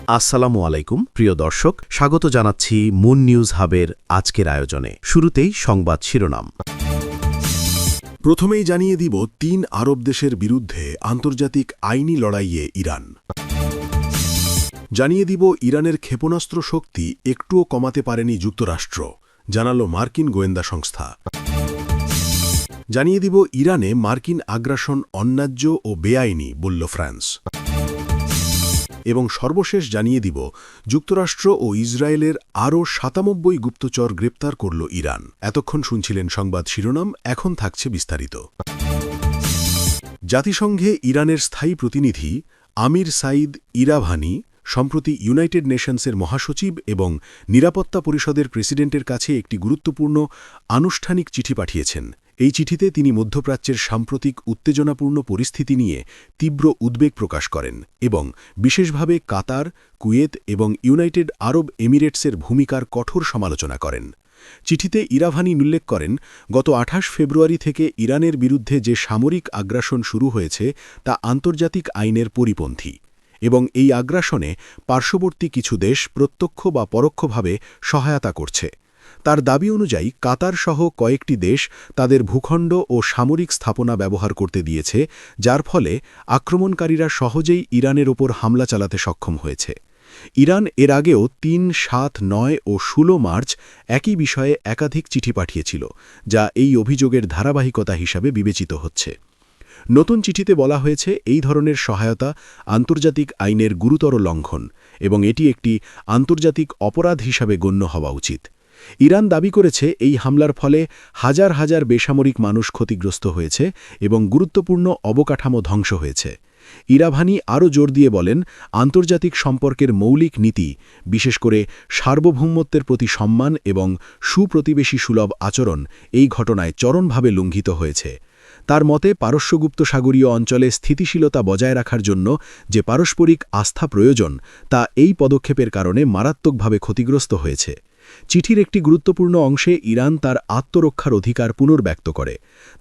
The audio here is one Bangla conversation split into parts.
আসসালামু আলাইকুম প্রিয় দর্শক, স্বাগত জানাচ্ছি মুন নিউজ হাবের আজকের আয়োজনে। শুরুতেই সংবাদ শিরোনাম। প্রথমেই জানিয়ে দিব ৩ আরব দেশের বিরুদ্ধে আন্তর্জাতিক আইনি লড়াইয়ে ইরান। জানিয়ে দিব ইরানের ক্ষেপণাস্ত্র শক্তি একটুও কমাতে পারেনি যুক্তরাষ্ট্র, জানালো মার্কিন গোয়েন্দা সংস্থা। জানিয়ে দিব ইরানে মার্কিন আগ্রাসন অন্যায্য ও বেআইনি, বলল ফ্রান্স। এবং সর্বশেষ জানিয়ে দিব যুক্তরাষ্ট্র ও ইসরায়েলের আরও ৯৭ গুপ্তচর গ্রেপ্তার করল ইরান। এতক্ষণ শুনছিলেন সংবাদ শিরোনাম, এখন থাকছে বিস্তারিত। জাতিসংঘে ইরানের স্থায়ী প্রতিনিধি আমির সাইদ ইরাভানি সম্প্রতি ইউনাইটেড নেশনসের মহাসচিব এবং নিরাপত্তা পরিষদের প্রেসিডেন্টের কাছে একটি গুরুত্বপূর্ণ আনুষ্ঠানিক চিঠি পাঠিয়েছেন। এই চিঠিতে তিনি মধ্যপ্রাচ্যের সাম্প্রতিক উত্তেজনাপূর্ণ পরিস্থিতি নিয়ে তীব্র উদ্বেগ প্রকাশ করেন এবং বিশেষভাবে কাতার, কুয়েত এবং ইউনাইটেড আরব এমিরেটসের ভূমিকার কঠোর সমালোচনা করেন। চিঠিতে ইরাভানি উল্লেখ করেন, গত ২৮ ফেব্রুয়ারি থেকে ইরানের বিরুদ্ধে যে সামরিক আগ্রাসন শুরু হয়েছে তা আন্তর্জাতিক আইনের পরিপন্থী এবং এই আগ্রাসনে পার্শ্ববর্তী কিছু দেশ প্রত্যক্ষ বা পরোক্ষভাবে সহায়তা করছে। তার দাবি অনুযায়ী কাতার সহ কয়েকটি দেশ তাদের ভূখণ্ড ও সামরিক স্থাপনা ব্যবহার করতে দিয়েছে, যার ফলে আক্রমণকারীরা সহজেই ইরানের ওপর হামলা চালাতে সক্ষম হয়েছে। ইরান এর আগেও ৩, ৭, ৯ ও ১৬ মার্চ একই বিষয়ে একাধিক চিঠি পাঠিয়েছিল, যা এই অভিযোগের ধারাবাহিকতা হিসাবে বিবেচিত হচ্ছে। নতুন চিঠিতে বলা হয়েছে, এই ধরনের সহায়তা আন্তর্জাতিক আইনের গুরুতর লঙ্ঘন এবং এটি একটি আন্তর্জাতিক অপরাধ হিসাবে গণ্য হওয়া উচিত। ইরান দাবি করেছে, এই হামলার ফলে হাজার হাজার বেসামরিক মানুষ ক্ষতিগ্রস্ত হয়েছে এবং গুরুত্বপূর্ণ অবকাঠামো ধ্বংস হয়েছে। ইরাভানি আরও জোর দিয়ে বলেন, আন্তর্জাতিক সম্পর্কের মৌলিক নীতি, বিশেষ করে সার্বভৌমত্বের প্রতি সম্মান এবং সুপ্রতিবেশী সুলভ আচরণ এই ঘটনায় চরমভাবে লঙ্ঘিত হয়েছে। তার মতে, পারস্যগুপ্ত সাগরীয় অঞ্চলে স্থিতিশীলতা বজায় রাখার জন্য যে পারস্পরিক আস্থা প্রয়োজন তা এই পদক্ষেপের কারণে মারাত্মকভাবে ক্ষতিগ্রস্ত হয়েছে। চিঠির একটি গুরুত্বপূর্ণ অংশে ইরান তার আত্মরক্ষার অধিকার পুনর্ব্যক্ত করে।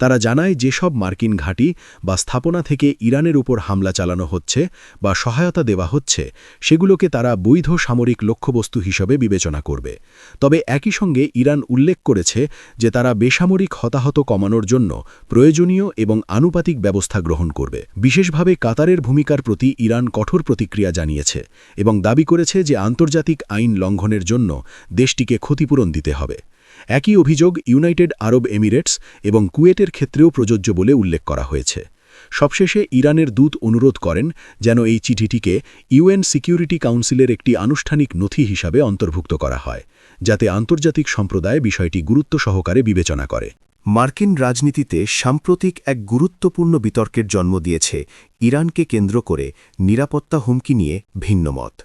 তারা জানায়, যেসব মার্কিন ঘাঁটি বা স্থাপনা থেকে ইরানের উপর হামলা চালানো হচ্ছে বা সহায়তা দেওয়া হচ্ছে সেগুলোকে তারা বৈধ সামরিক লক্ষ্যবস্তু হিসেবে বিবেচনা করবে। তবে একই সঙ্গে ইরান উল্লেখ করেছে যে তারা বেসামরিক হতাহত কমানোর জন্য প্রয়োজনীয় এবং আনুপাতিক ব্যবস্থা গ্রহণ করবে। বিশেষভাবে কাতারের ভূমিকার প্রতি ইরান কঠোর প্রতিক্রিয়া জানিয়েছে এবং দাবি করেছে যে আন্তর্জাতিক আইন লঙ্ঘনের জন্য দেশটিকে ক্ষতিপূরণ দিতে হবে। একই অভিযোগ ইউনাইটেড আরব এমিরেটস এবং কুয়েটের ক্ষেত্রেও প্রযোজ্য বলে উল্লেখ করা হয়েছে। সবশেষে ইরানের দূত অনুরোধ করেন যেন এই চিঠিটিকে ইউএন সিকিউরিটি কাউন্সিলের একটি আনুষ্ঠানিক নথি হিসাবে অন্তর্ভুক্ত করা হয়, যাতে আন্তর্জাতিক সম্প্রদায় বিষয়টি গুরুত্ব সহকারে বিবেচনা করে। মার্কিন রাজনীতিতে সাম্প্রতিক এক গুরুত্বপূর্ণ বিতর্কের জন্ম দিয়েছে ইরানকে কেন্দ্র করে নিরাপত্তা হুমকি নিয়ে ভিন্নমত।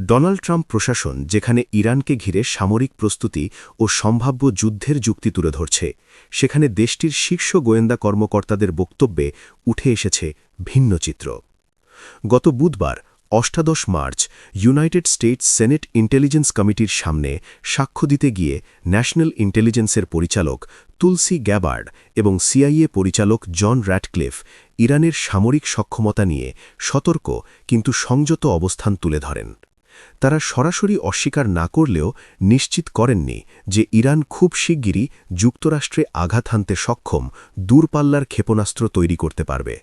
ডোনাল্ড ট্রাম্প প্রশাসন যেখানে ইরানকে ঘিরে সামরিক প্রস্তুতি ও সম্ভাব্য যুদ্ধের যুক্তি তুলে ধরছে, সেখানে দেশটির শীর্ষ গোয়েন্দা কর্মকর্তাদের বক্তব্যে উঠে এসেছে ভিন্ন চিত্র। গত বুধবার ৮ March United states senate intelligence কমিটির সামনে সাক্ষ্য দিতে গিয়ে ন্যাশনাল ইন্টেলিজেন্সের পরিচালক তুলসি গ্যাবার্ড এবং সিআইএ পরিচালক জন র্যাটক্লিফ ইরানের সামরিক সক্ষমতা নিয়ে সতর্ক কিন্তু সংযত অবস্থান তুলে ধরেন। তারা সরাসরি অস্বীকার না করলেও নিশ্চিত করেননি যে ইরান খুব শিগগিরই যুক্তরাষ্ট্রে আঘাত হানতে সক্ষম দূরপাল্লার ক্ষেপণাস্ত্র তৈরি করতে পারবে।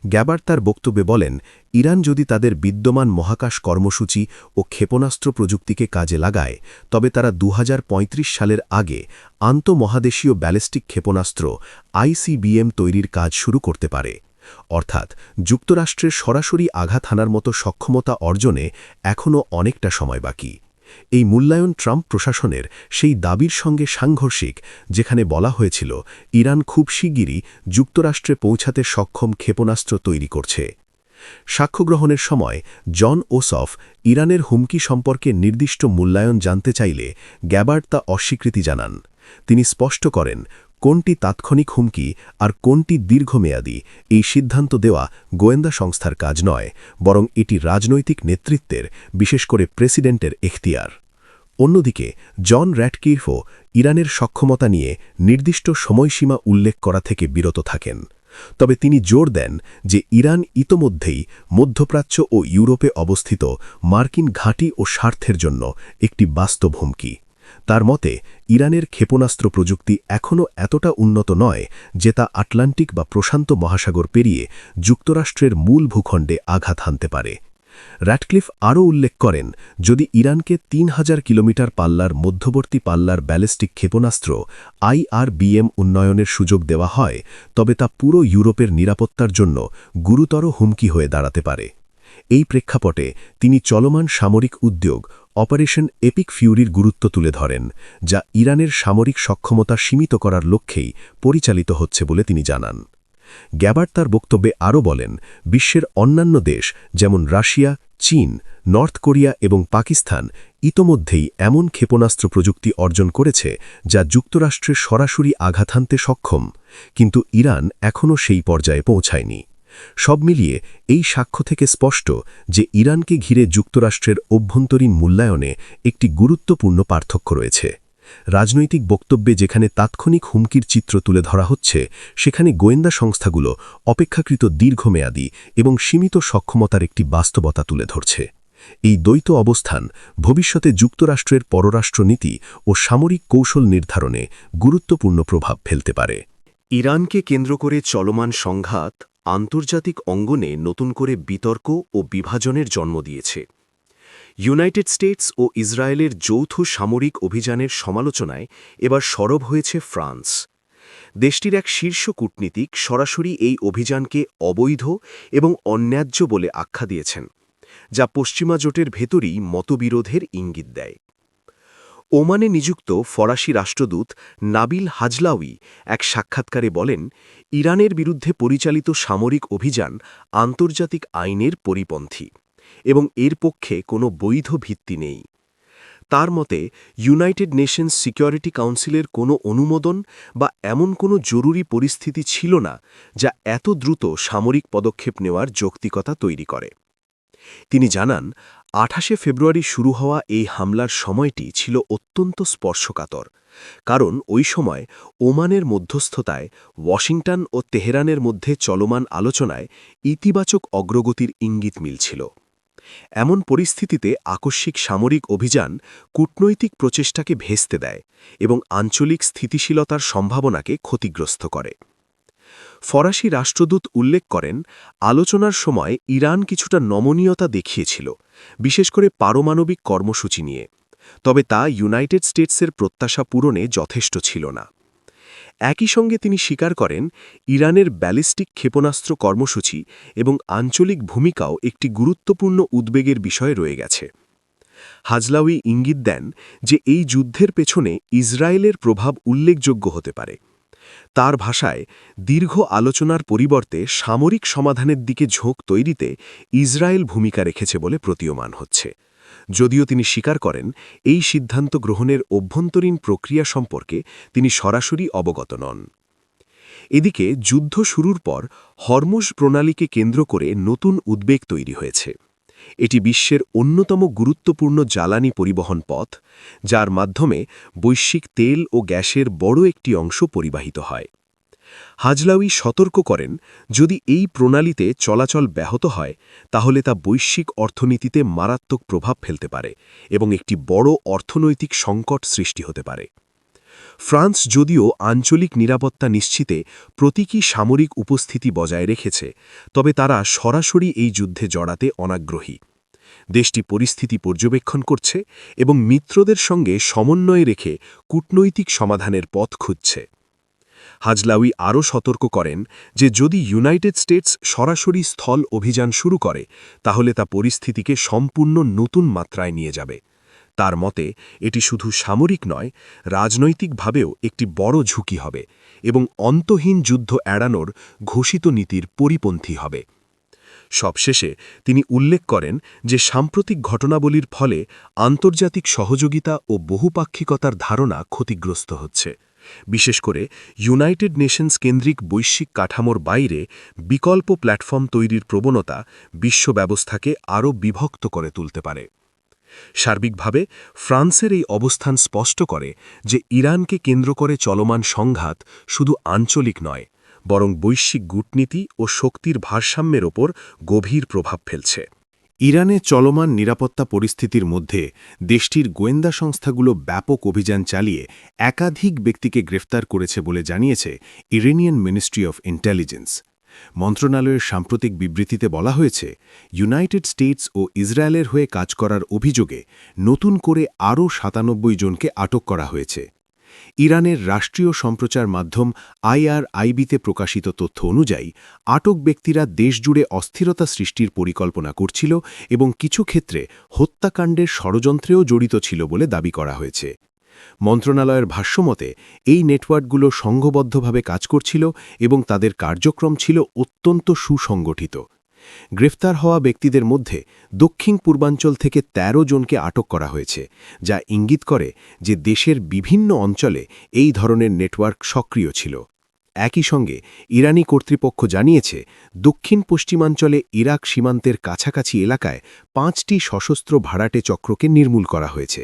গ্যাবার্ড তার বক্তব্যে বলেন, ইরান যদি তাদের বিদ্যমান মহাকাশ কর্মসূচি ও ক্ষেপণাস্ত্র প্রযুক্তিকে কাজে লাগায়, তবে তারা ২০৩৫ সালের আগে আন্তঃমহাদেশীয় ব্যালিস্টিক ক্ষেপণাস্ত্র আইসিবিএম তৈরির কাজ শুরু করতে পারে। অর্থাৎ যুক্তরাষ্ট্রের সরাসরি আঘাত হানার মতো সক্ষমতা অর্জনে এখনও অনেকটা সময় বাকি। এই মূল্যায়ন ট্রাম্প প্রশাসনের সেই দাবির সঙ্গে সাংঘর্ষিক, যেখানে বলা হয়েছিল ইরান খুব শিগগিরই যুক্তরাষ্ট্রে পৌঁছাতে সক্ষম ক্ষেপণাস্ত্র তৈরি করছে। সাক্ষ্যগ্রহণের সময় জন ওসফ ইরানের হুমকি সম্পর্কে নির্দিষ্ট মূল্যায়ন জানতে চাইলে গ্যাবার্ড তা অস্বীকৃতি জানান। তিনি স্পষ্ট করেন, কোনটি তাৎক্ষণিক হুমকি আর কোনটি দীর্ঘমেয়াদী এই সিদ্ধান্ত দেওয়া গোয়েন্দা সংস্থার কাজ নয়, বরং এটি রাজনৈতিক নেতৃত্বের, বিশেষ করে প্রেসিডেন্টের এখতিয়ার। অন্যদিকে জন র্যাটক্লিফও ইরানের সক্ষমতা নিয়ে নির্দিষ্ট সময়সীমা উল্লেখ করা থেকে বিরত থাকেন। তবে তিনি জোর দেন যে ইরান ইতোমধ্যেই মধ্যপ্রাচ্য ও ইউরোপে অবস্থিত মার্কিন ঘাঁটি ও স্বার্থের জন্য একটি বাস্তব হুমকি। তার মতে ইরানের ক্ষেপণাস্ত্র প্রযুক্তি এখনও এতটা উন্নত নয় যে তা আটলান্টিক বা প্রশান্ত মহাসাগর পেরিয়ে যুক্তরাষ্ট্রের মূল ভূখণ্ডে আঘাত হানতে পারে। র্যাটক্লিফ আরও উল্লেখ করেন, যদি ইরানকে ৩,০০০ কিলোমিটার পাল্লার মধ্যবর্তী পাল্লার ব্যালিস্টিক ক্ষেপণাস্ত্র IRBM উন্নয়নের সুযোগ দেওয়া হয়, তবে তা পুরো ইউরোপের নিরাপত্তার জন্য গুরুতর হুমকি হয়ে দাঁড়াতে পারে। এই প্রেক্ষাপটে তিনি চলমান সামরিক উদ্যোগ অপারেশন এপিক ফিউরির গুরুত্ব তুলে ধরেন, যা ইরানের সামরিক সক্ষমতা সীমিত করার লক্ষ্যেই পরিচালিত হচ্ছে বলে তিনি জানান। গ্যাবার্ড তার বক্তব্যে আরও বলেন, বিশ্বের অন্যান্য দেশ যেমন রাশিয়া, চীন, নর্থ কোরিয়া এবং পাকিস্তান ইতোমধ্যেই এমন ক্ষেপণাস্ত্র প্রযুক্তি অর্জন করেছে যা যুক্তরাষ্ট্রে সরাসরি আঘাত হানতে সক্ষম, কিন্তু ইরান এখনও সেই পর্যায়ে পৌঁছায়নি। সব মিলিয়ে এই সাক্ষ্য থেকে স্পষ্ট যে ইরানকে ঘিরে যুক্তরাষ্ট্রের অভ্যন্তরীণ মূল্যায়নে একটি গুরুত্বপূর্ণ পার্থক্য রয়েছে। রাজনৈতিক বক্তব্যে যেখানে তাৎক্ষণিক হুমকির চিত্র তুলে ধরা হচ্ছে, সেখানে গোয়েন্দা সংস্থাগুলো অপেক্ষাকৃত দীর্ঘমেয়াদী এবং সীমিত সক্ষমতার একটি বাস্তবতা তুলে ধরছে। এই দ্বৈত অবস্থান ভবিষ্যতে যুক্তরাষ্ট্রের পররাষ্ট্রনীতি ও সামরিক কৌশল নির্ধারণে গুরুত্বপূর্ণ প্রভাব ফেলতে পারে। ইরানকে কেন্দ্র করে চলমান সংঘাত আন্তর্জাতিক অঙ্গনে নতুন করে বিতর্ক ও বিভাজনের জন্ম দিয়েছে। ইউনাইটেড স্টেটস ও ইসরায়েলের যৌথ সামরিক অভিযানের সমালোচনায় এবার সরব হয়েছে ফ্রান্স। দেশটির এক শীর্ষ কূটনীতিক সরাসরি এই অভিযানকে অবৈধ এবং অন্যায্য বলে আখ্যা দিয়েছেন, যা পশ্চিমা জোটের ভেতরই মতবিরোধের ইঙ্গিত দেয়। ওমানে নিযুক্ত ফরাসি রাষ্ট্রদূত নাবিল হাজলাউই এক সাক্ষাৎকারে বলেন, ইরানের বিরুদ্ধে পরিচালিত সামরিক অভিযান আন্তর্জাতিক আইনের পরিপন্থী এবং এর পক্ষে কোনো বৈধ ভিত্তি নেই। তার মতে ইউনাইটেড নেশনস সিকিউরিটি কাউন্সিলের কোনো অনুমোদন বা এমন কোনো জরুরি পরিস্থিতি ছিল না যা এত দ্রুত সামরিক পদক্ষেপ নেওয়ার যৌক্তিকতা তৈরি করে। তিনি জানান, ২৮শে ফেব্রুয়ারি শুরু হওয়া এই হামলার সময়টি ছিল অত্যন্ত স্পর্শকাতর, কারণ ওই সময় ওমানের মধ্যস্থতায় ওয়াশিংটন ও তেহরানের মধ্যে চলমান আলোচনায় ইতিবাচক অগ্রগতির ইঙ্গিত মিলছিল। এমন পরিস্থিতিতে আকস্মিক সামরিক অভিযান কূটনৈতিক প্রচেষ্টাকে ভেস্তে দেয় এবং আঞ্চলিক স্থিতিশীলতার সম্ভাবনাকে ক্ষতিগ্রস্ত করে। ফরাসি রাষ্ট্রদূত উল্লেখ করেন, আলোচনার সময় ইরান কিছুটা নমনীয়তা দেখিয়েছিল, বিশেষ করে পারমাণবিক কর্মসূচি নিয়ে, তবে তা ইউনাইটেড স্টেটসের প্রত্যাশা পূরণে যথেষ্ট ছিল না। একই সঙ্গে তিনি স্বীকার করেন, ইরানের ব্যালিস্টিক ক্ষেপণাস্ত্র কর্মসূচি এবং আঞ্চলিক ভূমিকাও একটি গুরুত্বপূর্ণ উদ্বেগের বিষয় রয়ে গেছে। হাজলাউই ইঙ্গিত দেন যে এই যুদ্ধের পেছনে ইসরায়েলের প্রভাব উল্লেখযোগ্য হতে পারে। তার ভাষায়, দীর্ঘ আলোচনার পরিবর্তে সামরিক সমাধানের দিকে ঝোঁক তৈরিতে ইসরায়েল ভূমিকা রেখেছে বলে প্রতীয়মান হচ্ছে, যদিও তিনি স্বীকার করেন এই সিদ্ধান্ত গ্রহণের অভ্যন্তরীণ প্রক্রিয়া সম্পর্কে তিনি সরাসরি অবগত নন। এদিকে যুদ্ধ শুরুর পর হরমুজ প্রণালীকে কেন্দ্র করে নতুন উদ্বেগ তৈরি হয়েছে। এটি বিশ্বের অন্যতম গুরুত্বপূর্ণ জ্বালানি পরিবহন পথ, যার মাধ্যমে বৈশ্বিক তেল ও গ্যাসের বড় একটি অংশ পরিবাহিত হয়। হাজলাউই সতর্ক করেন, যদি এই প্রণালীতে চলাচল ব্যাহত হয় তাহলে তা বৈশ্বিক অর্থনীতিতে মারাত্মক প্রভাব ফেলতে পারে এবং একটি বড় অর্থনৈতিক সংকট সৃষ্টি হতে পারে। ফ্রান্স যদিও আঞ্চলিক নিরাপত্তা নিশ্চিতে প্রতীকী সামরিক উপস্থিতি বজায় রেখেছে, তবে তারা সরাসরি এই যুদ্ধে জড়াতে অনাগ্রহী। দেশটি পরিস্থিতি পর্যবেক্ষণ করছে এবং মিত্রদের সঙ্গে সমন্বয় রেখে কূটনৈতিক সমাধানের পথ খুঁজছে। হাজলাউই আরও সতর্ক করেন যে যদি ইউনাইটেড স্টেটস সরাসরি স্থল অভিযান শুরু করে তাহলে তা পরিস্থিতিকে সম্পূর্ণ নতুন মাত্রায় নিয়ে যাবে। তার মতে এটি শুধু সামরিক নয়, রাজনৈতিকভাবেও একটি বড় ঝুঁকি হবে এবং অন্তহীন যুদ্ধ এড়ানোর ঘোষিত নীতির পরিপন্থী হবে। সবশেষে তিনি উল্লেখ করেন যে সাম্প্রতিক ঘটনাবলীর ফলে আন্তর্জাতিক সহযোগিতা ও বহুপাক্ষিকতার ধারণা ক্ষতিগ্রস্ত হচ্ছে, বিশেষ করে ইউনাইটেড নেশনস কেন্দ্রিক বৈশ্বিক কাঠামোর বাইরে বিকল্প প্ল্যাটফর্ম তৈরির প্রবণতা বিশ্ব ব্যবস্থাকে আরও বিভক্ত করে তুলতে পারে। সার্বিকভাবে ফ্রান্সের এই অবস্থান স্পষ্ট করে যে ইরানকে কেন্দ্র করে চলমান সংঘাত শুধু আঞ্চলিক নয়, বরং বৈশ্বিক কূটনীতি ও শক্তির ভারসাম্যের ওপর গভীর প্রভাব ফেলছে। ইরানে চলমান নিরাপত্তা পরিস্থিতির মধ্যে দেশটির গোয়েন্দা সংস্থাগুলো ব্যাপক অভিযান চালিয়ে একাধিক ব্যক্তিকে গ্রেফতার করেছে বলে জানিয়েছে ইরানিয়ান মিনিস্ট্রি অফ ইন্টেলিজেন্স। মন্ত্রণালয়ের সাম্প্রতিক বিবৃতিতে বলা হয়েছে, ইউনাইটেড স্টেটস ও ইসরায়েলের হয়ে কাজ করার অভিযোগে নতুন করে আরও ৯৭ জনকে আটক করা হয়েছে। ইরানের রাষ্ট্রীয় সম্প্রচার মাধ্যম IRIB-তে প্রকাশিত তথ্য অনুযায়ী আটক ব্যক্তিরা দেশজুড়ে অস্থিরতা সৃষ্টির পরিকল্পনা করছিল এবং কিছু ক্ষেত্রে হত্যাকাণ্ডের ষড়যন্ত্রেও জড়িত ছিল বলে দাবি করা হয়েছে। মন্ত্রণালয়ের ভাষ্যমতে এই নেটওয়ার্কগুলো সংঘবদ্ধভাবে কাজ করছিল এবং তাদের কার্যক্রম ছিল অত্যন্ত সুসংগঠিত। গ্রেফতার হওয়া ব্যক্তিদের মধ্যে দক্ষিণ পূর্বাঞ্চল থেকে ১৩ জনকে আটক করা হয়েছে, যা ইঙ্গিত করে যে দেশের বিভিন্ন অঞ্চলে এই ধরনের নেটওয়ার্ক সক্রিয় ছিল। একই সঙ্গে ইরানি কর্তৃপক্ষ জানিয়েছে, দক্ষিণ পশ্চিমাঞ্চলে ইরাক সীমান্তের কাছাকাছি এলাকায় ৫টি সশস্ত্র ভাড়াটে চক্রকে নির্মূল করা হয়েছে।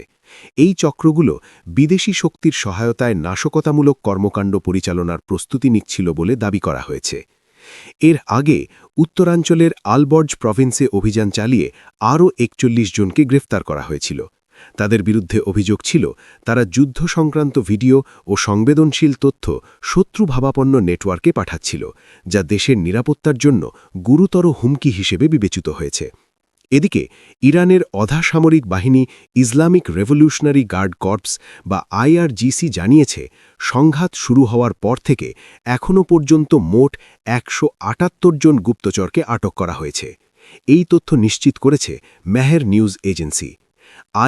এই চক্রগুলো বিদেশি শক্তির সহায়তায় নাশকতামূলক কর্মকাণ্ড পরিচালনার প্রস্তুতি নিচ্ছিল বলে দাবি করা হয়েছে। এর আগে উত্তরাঞ্চলের আলবর্জ প্রভিন্সে অভিযান চালিয়ে আরও ৪১ জনকে গ্রেফতার করা হয়েছিল। তাদের বিরুদ্ধে অভিযোগ ছিল তারা যুদ্ধ সংক্রান্ত ভিডিও ও সংবেদনশীল তথ্য শত্রুভাবাপন্ন নেটওয়ার্কে পাঠাচ্ছিল, যা দেশের নিরাপত্তার জন্য গুরুতর হুমকি হিসেবে বিবেচিত হয়েছে। এদিকে ইরানের অধাসামরিক বাহিনী ইসলামিক রেভলিউশনারি গার্ড কর্পস বা IRGC জানিয়েছে, সংঘাত শুরু হওয়ার পর থেকে এখনও পর্যন্ত মোট ১৭৮ জন গুপ্তচরকে আটক করা হয়েছে। এই তথ্য নিশ্চিত করেছে মেহের নিউজ এজেন্সি।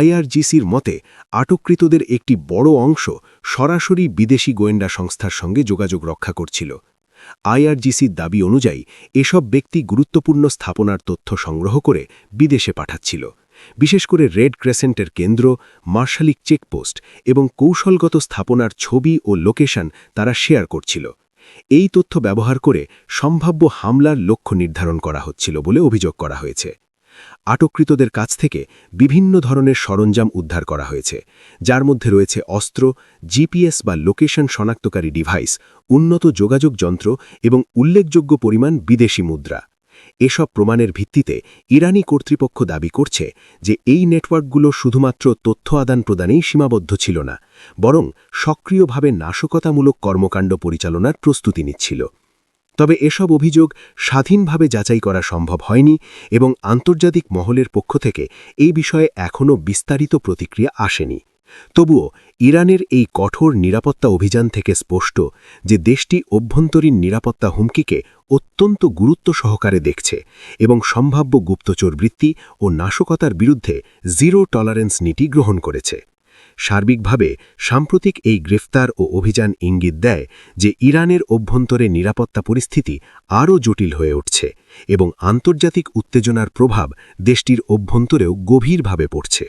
IRGCর মতে আটককৃতদের একটি বড় অংশ সরাসরি বিদেশি গোয়েন্দা সংস্থার সঙ্গে যোগাযোগ রক্ষা করছিল। IRGCর দাবি অনুযায়ী এসব ব্যক্তি গুরুত্বপূর্ণ স্থাপনার তথ্য সংগ্রহ করে বিদেশে পাঠাচ্ছিল। বিশেষ করে রেড ক্রেসেন্টের কেন্দ্র, মার্শালিক চেকপোস্ট এবং কৌশলগত স্থাপনার ছবি ও লোকেশন তারা শেয়ার করছিল। এই তথ্য ব্যবহার করে সম্ভাব্য হামলার লক্ষ্য নির্ধারণ করা হচ্ছিল বলে অভিযোগ করা হয়েছে। আটককৃতদের কাছ থেকে বিভিন্ন ধরনের সরঞ্জাম উদ্ধার করা হয়েছে, যার মধ্যে রয়েছে অস্ত্র, GPS বা লোকেশন শনাক্তকারী ডিভাইস, উন্নত যোগাযোগ যন্ত্র এবং উল্লেখযোগ্য পরিমাণ বিদেশি মুদ্রা। এসব প্রমাণের ভিত্তিতে ইরানি কর্তৃপক্ষ দাবি করছে যে এই নেটওয়ার্কগুলো শুধুমাত্র তথ্য আদান-প্রদানেই সীমাবদ্ধ ছিল না, বরং সক্রিয়ভাবে নাশকতামূলক কর্মকাণ্ড পরিচালনার প্রস্তুতি নিচ্ছিল। তবে এসব অভিযোগ স্বাধীনভাবে যাচাই করা সম্ভব হয়নি এবং আন্তর্জাতিক মহলের পক্ষ থেকে এই বিষয়ে এখনও বিস্তারিত প্রতিক্রিয়া আসেনি। তবুও ইরানের এই কঠোর নিরাপত্তা অভিযান থেকে স্পষ্ট যে দেশটি অভ্যন্তরীণ নিরাপত্তা হুমকিকে অত্যন্ত গুরুত্ব সহকারে দেখছে এবং সম্ভাব্য গুপ্তচর বৃত্তি ও নাশকতার বিরুদ্ধে জিরো টলারেন্স নীতি গ্রহণ করেছে। সার্বিকভাবে সাম্প্রতিক এই গ্রেফতার ও অভিযান ইঙ্গিত দেয় যে ইরানের অভ্যন্তরে নিরাপত্তা পরিস্থিতি আরও জটিল হয়ে উঠছে এবং আন্তর্জাতিক উত্তেজনার প্রভাব দেশটির অভ্যন্তরেও গভীরভাবে পড়ছে।